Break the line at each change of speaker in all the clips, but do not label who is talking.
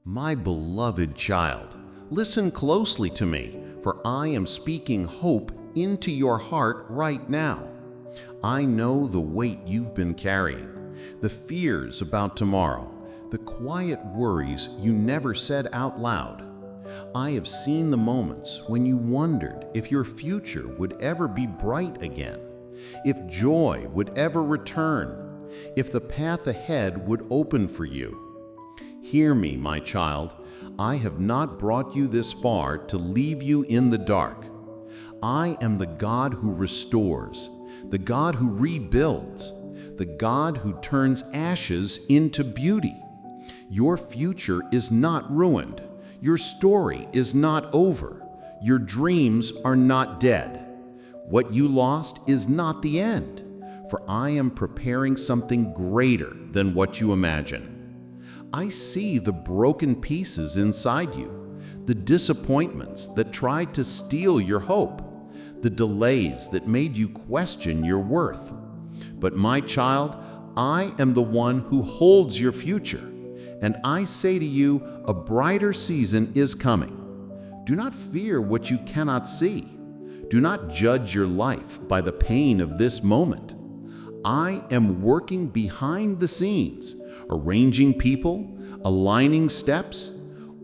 My beloved child, listen closely to me, for I am speaking hope into your heart right now. I know the weight you've been carrying, the fears about tomorrow, the quiet worries you never said out loud. I have seen the moments when you wondered if your future would ever be bright again, if joy would ever return, if the path ahead would open for you. Hear me, my child. I have not brought you this far to leave you in the dark. I am the God who restores, the God who rebuilds, the God who turns ashes into beauty. Your future is not ruined. Your story is not over. Your dreams are not dead. What you lost is not the end, for I am preparing something greater than what you imagine. I see the broken pieces inside you, the disappointments that tried to steal your hope, the delays that made you question your worth. But my child, I am the one who holds your future, and I say to you, a brighter season is coming. Do not fear what you cannot see. Do not judge your life by the pain of this moment. I am working behind the scenes, arranging people, aligning steps,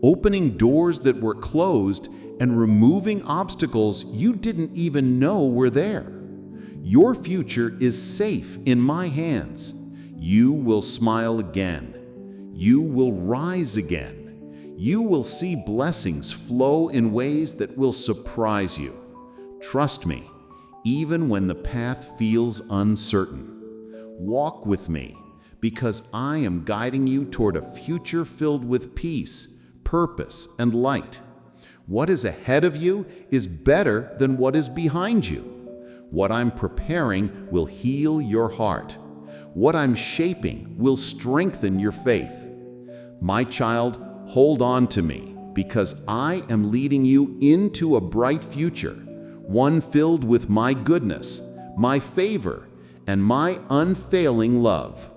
opening doors that were closed, and removing obstacles you didn't even know were there. Your future is safe in my hands. You will smile again. You will rise again. You will see blessings flow in ways that will surprise you. Trust me, even when the path feels uncertain. Walk with me, because I am guiding you toward a future filled with peace, purpose, and light. What is ahead of you is better than what is behind you. What I'm preparing will heal your heart. What I'm shaping will strengthen your faith. My child, hold on to me, because I am leading you into a bright future, one filled with my goodness, my favor, and my unfailing love.